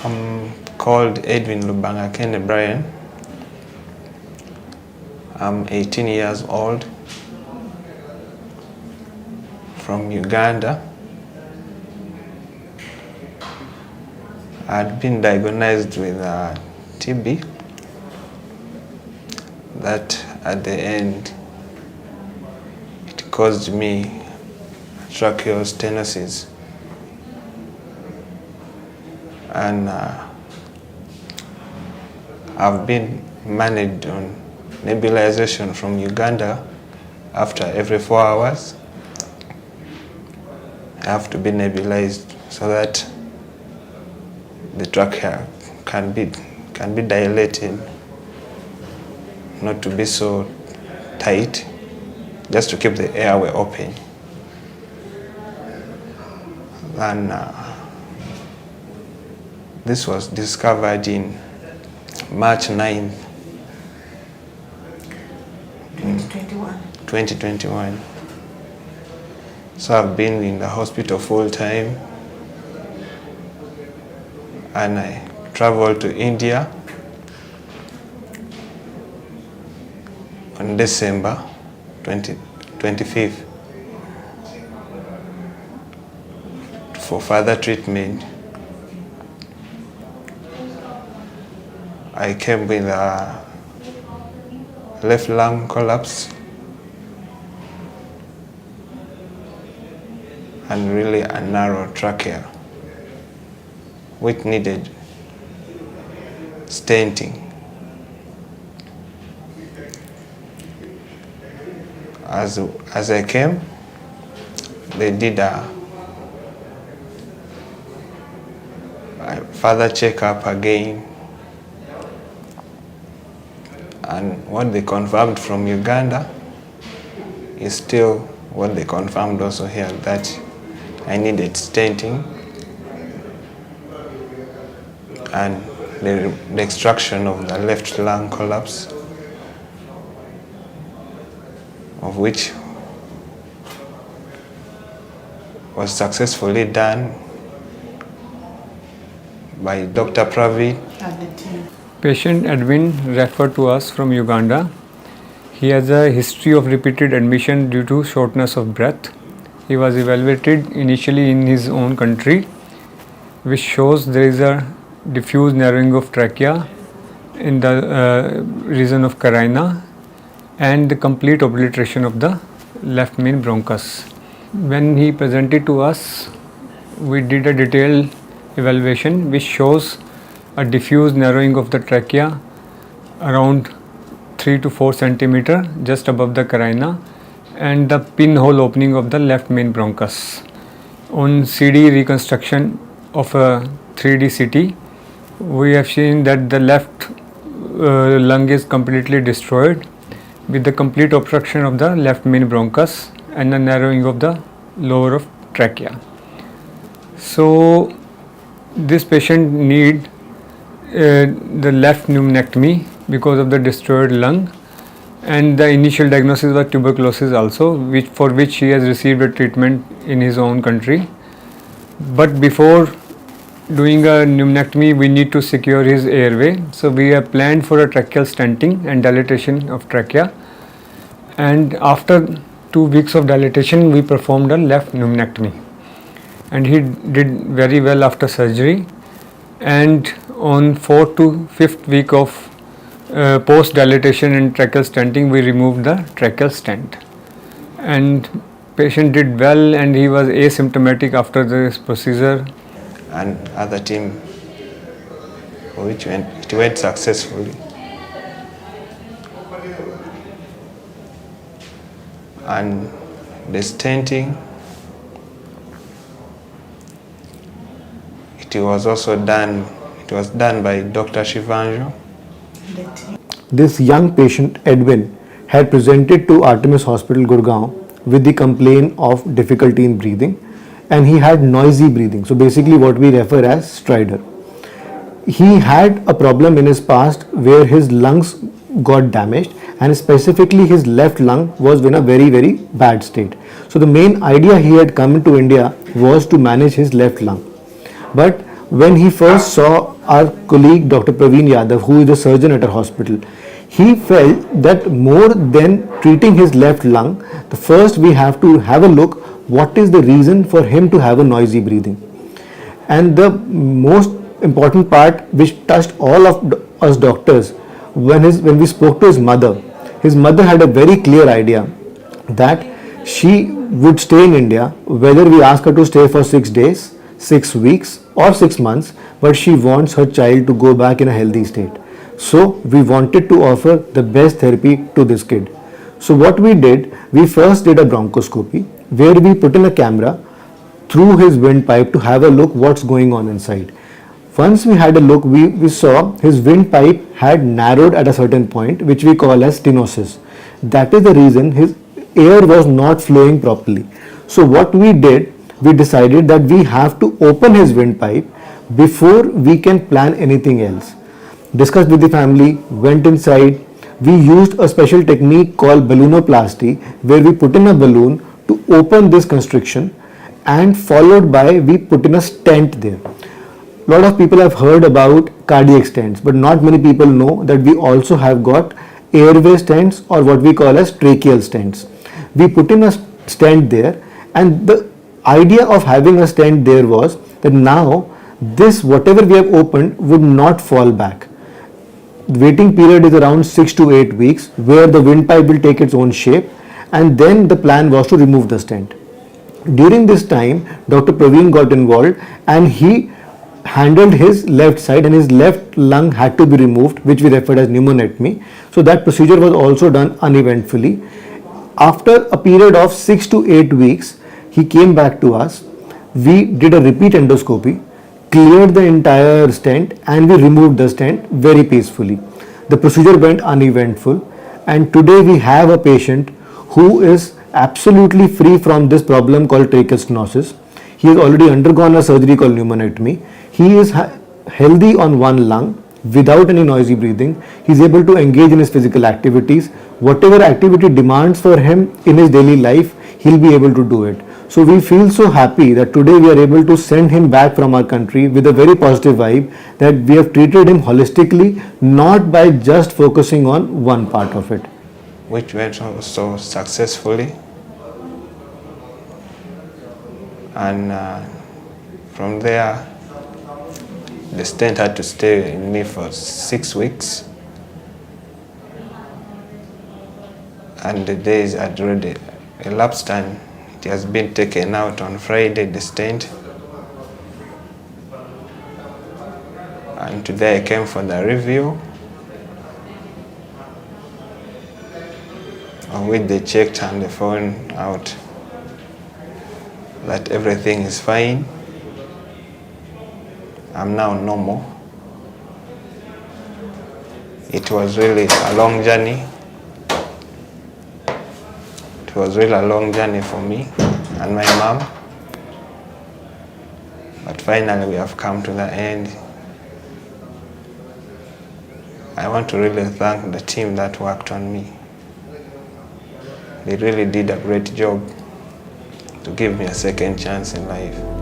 I'm called Edwin Lubangakene Edwine. I'm 18 years old, from Uganda. I'd been diagnosed with TB that at the end it caused me tracheal stenosis, and I've been managed on nebulization from Uganda. After every 4 hours I have to be nebulized so that the trachea can be dilated, not to be so tight, just to keep the airway open. And this was discovered in March 9th, 2021. So I've been in the hospital full time, and I traveled to India on December 25th for further treatment. I came with a left lung collapse and really a narrow trachea, which needed stenting. As I came, they did a further checkup again, and what they confirmed from Uganda is still what they confirmed also here, that I needed stenting and the extraction of the left lung collapse, of which was successfully done by Dr. Praveen. Patient Edwine referred to us from Uganda. He has a history of repeated admission due to shortness of breath. He was evaluated initially in his own country, which shows there is a diffuse narrowing of trachea in the region of carina and the complete obliteration of the left main bronchus. When he presented to us, we did a detailed evaluation which shows a diffuse narrowing of the trachea around 3 to 4 centimeter just above the carina, and the pinhole opening of the left main bronchus. On CD reconstruction of a 3D CT, we have seen that the left lung is completely destroyed with the complete obstruction of the left main bronchus and the narrowing of the lower of trachea. So this patient need the left pneumonectomy because of the destroyed lung, and the initial diagnosis was tuberculosis also, for which he has received a treatment in his own country. But before doing a pneumonectomy, we need to secure his airway, so we have planned for a tracheal stenting and dilatation of trachea, and after 2 weeks of dilatation we performed a left pneumonectomy, and he did very well after surgery. And on 4th to 5th week of post dilatation and tracheal stenting, we removed the tracheal stent, and patient did well and he was asymptomatic after this procedure. And other team, for which it went successfully. And the stenting, it was done by Dr. Shivanshu. This young patient, Edwin, had presented to Artemis Hospital, Gurgaon with the complaint of difficulty in breathing, and he had noisy breathing. So basically what we refer as stridor. He had a problem in his past where his lungs got damaged, and specifically his left lung was in a very, very bad state. So the main idea he had come to India was to manage his left lung. But when he first saw our colleague Dr. Praveen Yadav, who is a surgeon at our hospital, he felt that more than treating his left lung, the first we have to have a look what is the reason for him to have a noisy breathing. And the most important part which touched all of us doctors, when we spoke to his mother had a very clear idea that she would stay in India, whether we ask her to stay for 6 days, 6 weeks or 6 months, but she wants her child to go back in a healthy state. So we wanted to offer the best therapy to this kid. So what we did, we first did a bronchoscopy where we put in a camera through his windpipe to have a look what's going on inside. Once we had a look, we saw his windpipe had narrowed at a certain point, which we call as stenosis. That is the reason his air was not flowing properly. So what we did, we decided that we have to open his windpipe before we can plan anything else. Discussed with the family, went inside. We used a special technique called ballonoplasty, where we put in a balloon to open this constriction, and followed by we put in a stent there. A lot of people have heard about cardiac stents, but not many people know that we also have got airway stents, or what we call as tracheal stents. We put in a stent there, and the idea of having a stent there was that now this whatever we have opened would not fall back. The waiting period is around 6 to 8 weeks, where the windpipe will take its own shape, and then the plan was to remove the stent. During this time, Dr. Praveen got involved, and he handled his left side, and his left lung had to be removed, which we referred as pneumonectomy. So that procedure was also done uneventfully. After a period of 6 to 8 weeks, he came back to us. We did a repeat endoscopy, cleared the entire stent, and we removed the stent very peacefully. The procedure went uneventful, and today we have a patient who is absolutely free from this problem called tracheal stenosis. He has already undergone a surgery called pneumonectomy. He is healthy on one lung without any noisy breathing. He is able to engage in his physical activities. Whatever activity demands for him in his daily life, he'll be able to do it. So we feel so happy that today we are able to send him back from our country with a very positive vibe, that we have treated him holistically, not by just focusing on one part of it. Which went so successfully. And from there, the stent had to stay in me for 6 weeks. And the days had already elapsed, and it has been taken out on Friday, the stent. And today I came for the review, on which they checked and they found out that everything is fine. I'm now normal. It was really a long journey. It was really a long journey for me and my mom. But finally we have come to the end. I want to really thank the team that worked on me. They really did a great job to give me a second chance in life.